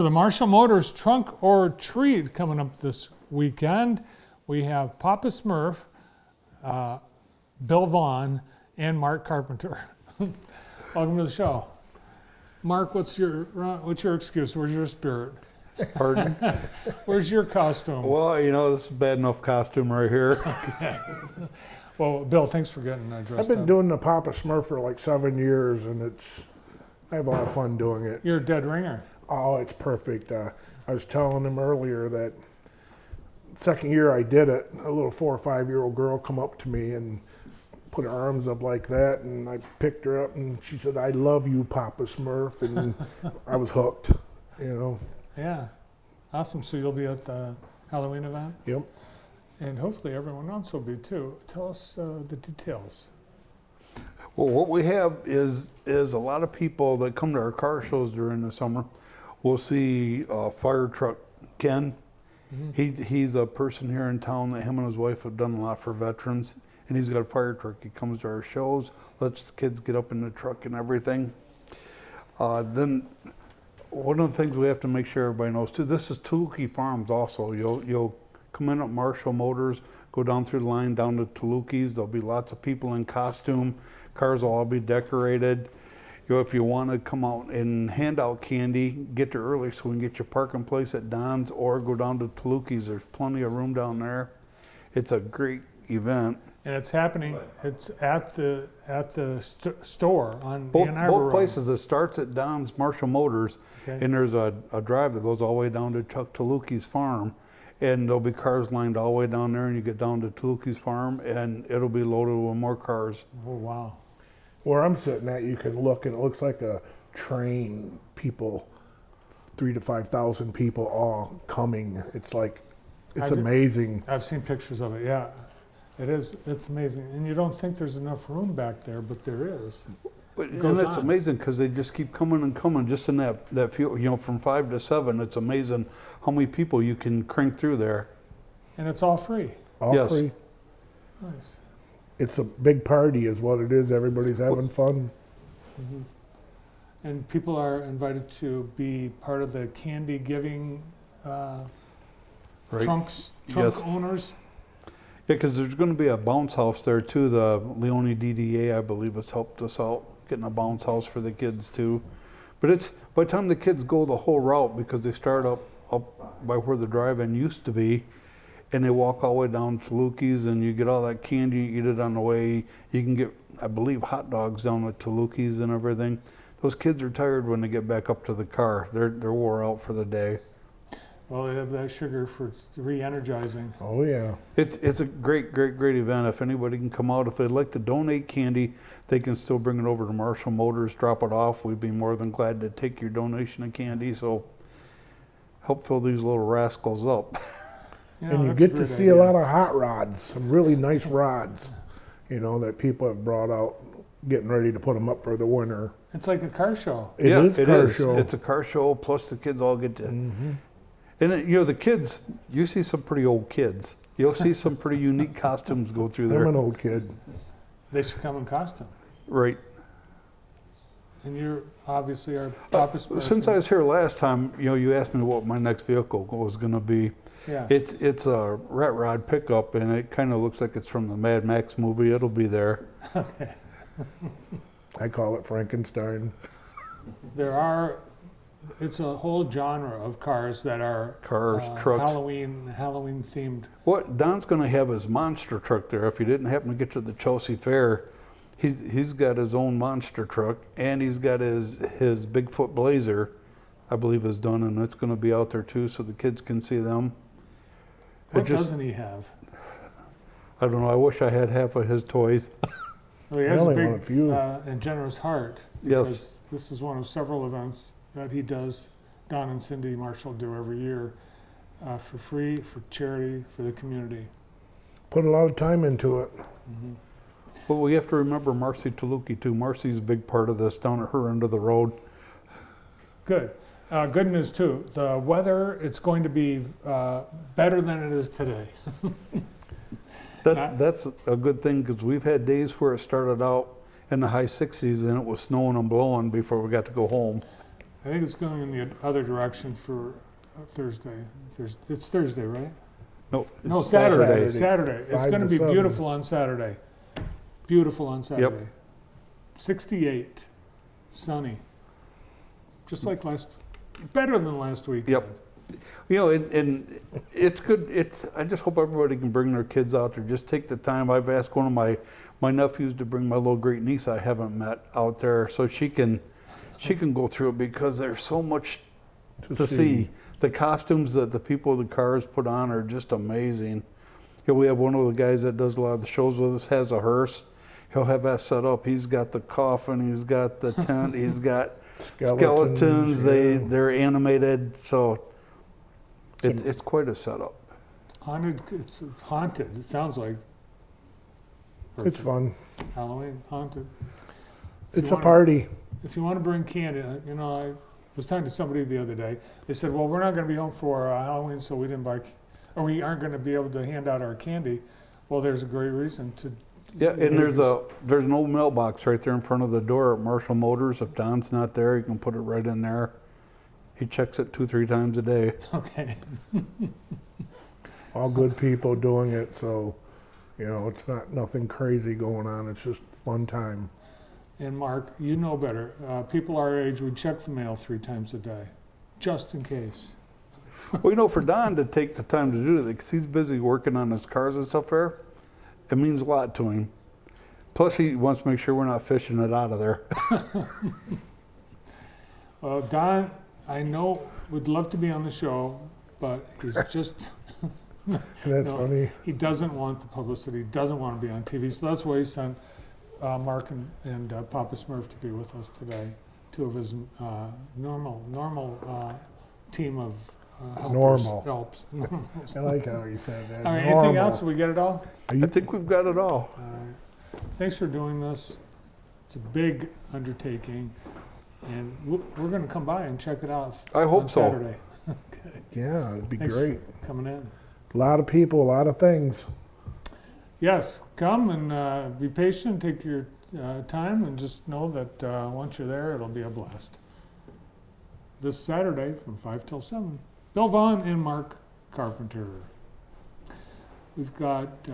For the Marshall Motors Trunk or Treat coming up this weekend, we have Papa Smurf, Bill Vaughn, and Mark Carpenter. Welcome to the show. Mark, what's your excuse? Where's your spirit? Pardon? Where's your costume? Well, you know, this is bad enough costume right here. Okay. Well, Bill, thanks for getting dressed I've been up. doing the Papa Smurf for like 7 years, and I have a lot of fun doing it. You're a dead ringer. Oh, it's perfect. I was telling him earlier that second year I did it, a little 4 or 5 year old girl come up to me and put her arms up like that, and I picked her up, and she said, "I love you, Papa Smurf," and I was hooked, you know. Yeah. Awesome. So you'll be at the Halloween event? Yep. And hopefully everyone else will be too. Tell us the details. Well, what we have is a lot of people that come to our car shows during the summer. We'll see Fire Truck Ken. Mm-hmm. He's a person here in town that him and his wife have done a lot for veterans, and he's got a fire truck. He comes to our shows, lets the kids get up in the truck and everything. Then one of the things we have to make sure everybody knows too, this is Tuluki Farms also. You'll come in at Marshall Motors, go down through the line down to Tuluki's. There'll be lots of people in costume. Cars will all be decorated. You know, if you want to come out and hand out candy, get there early so we can get your parking place at Don's or go down to Tuluki's. There's plenty of room down there. It's a great event. And it's happening. It's at the store on Ann Arbor Both Road. places. It starts at Don's Marshall Motors, Okay. and there's a drive that goes all the way down to Chuck Tuluki's farm, and there'll be cars lined all the way down there, and you get down to Tuluki's farm, and it'll be loaded with more cars. Oh, wow. Where I'm sitting at, you can look, and it looks like a train, people, 3,000 to 5,000 people all coming. It's like, it's amazing. I've seen pictures of it, yeah. It is, it's amazing. And you don't think there's enough room back there, but there is. And it's amazing because they just keep coming and coming just in that few, you know, from 5 to 7. It's amazing how many people you can crank through there. And it's all free. All Yes. free. Nice. It's a big party is what it is. Everybody's having fun. Mm-hmm. And people are invited to be part of the candy giving Right. trunk Yes. owners. Yeah, because there's going to be a bounce house there too. The Leone DDA, I believe, has helped us out getting a bounce house for the kids too. But it's by the time the kids go the whole route, because they start up by where the drive-in used to be, and they walk all the way down to Tuluki's, and you get all that candy, you eat it on the way. You can get, I believe, hot dogs down at Tuluki's and everything. Those kids are tired when they get back up to the car. They're wore out for the day. Well, they have that sugar for re-energizing. Oh, yeah. It's a great event. If anybody can come out, if they'd like to donate candy, they can still bring it over to Marshall Motors, drop it off. We'd be more than glad to take your donation of candy. So help fill these little rascals up. And you that's a get to great see idea. a lot of hot rods, some really nice rods, you know, that people have brought out, getting ready to put them up for the winter. It's like a car show. It is a car show. It's a car show, plus the kids all get to. Mm-hmm. And you know, the kids, you see some pretty old kids. You'll see some pretty unique costumes go through there. I'm an old kid. They should come in costume. Right. And you're obviously our Papa's person. Since I was here last time, you know, you asked me what my next vehicle was going to be. Yeah. It's a rat rod pickup, and it kind of looks like it's from the Mad Max movie. It'll be there. Okay. I call it Frankenstein. It's a whole genre of cars that are Cars, trucks. Halloween themed. What Don's going to have his monster truck there. If you didn't happen to get to the Chelsea Fair, he's got his own monster truck, and he's got his Bigfoot Blazer, I believe, is done, and it's going to be out there too, so the kids can see them. What doesn't he have? I don't know. I wish I had half of his toys. Well, he has a only big want a few. and generous heart. Yes. Because this is one of several events that he does, Don and Cindy Marshall do every year for free, for charity, for the community. Put a lot of time into it. Mm-hmm. But we have to remember Marcy Tuluki too. Marcy's a big part of this down at her end of the road. Good. Good news too. The weather, it's going to be better than it is today. That's a good thing, because we've had days where it started out in the high 60s and it was snowing and blowing before we got to go home. I think it's going in the other direction for Thursday. It's Thursday, right? No, No, it's Saturday. Saturday. Saturday. It's 5 going to to be 7. beautiful on Saturday. Beautiful on Saturday. 68, sunny. Just like better than last weekend. Yep. You know, and it's good. I just hope everybody can bring their kids out there. Just take the time. I've asked one of my nephews to bring my little great niece I haven't met out there so she can go through it, because there's so much to see. The costumes that the people in the cars put on are just amazing. Here we have one of the guys that does a lot of the shows with us, has a hearse. He'll have that set up. He's got the coffin, he's got the tent, he's got skeletons. yeah. They're animated, so it's quite a setup. Haunted. It's haunted. It sounds like. It's fun. Halloween haunted. If It's you a wanna- party. If you want to bring candy, I was talking to somebody the other day. They said, "Well, we're not going to be home for Halloween, so we didn't buy, or we aren't going to be able to hand out our candy." Well, there's a great reason to. Yeah, and there's an old mailbox right there in front of the door at Marshall Motors. If Don's not there, you can put it right in there. He checks it 2-3 times a day. Okay. All good people doing it, so it's not nothing crazy going on. It's just fun time. And Mark, you know better. People our age would check the mail 3 times a day, just in case. Well, for Don to take the time to do that, because he's busy working on his cars and stuff there, it means a lot to him. Plus, he wants to make sure we're not fishing it out of there. Well, Don, I know would love to be on the show, but he's just. That's No. funny. He doesn't want the publicity, doesn't want to be on TV, so that's why he sent Mark and Papa Smurf to be with us today. 2 of his normal team of helpers. Normal. Helps. I like how you said that. All right, anything Normal. else? Did we get it all? I think we've got it all. All right. Thanks for doing this. It's a big undertaking, and we're going to come by and check it out I hope on so. Saturday. Yeah, it'd be Thanks great. for coming in. A lot of people, a lot of things. Yes, come and be patient, take your time, and just know that once you're there, it'll be a blast. This Saturday from 5 till 7. Bill Vaughn and Mark Carpenter. We've got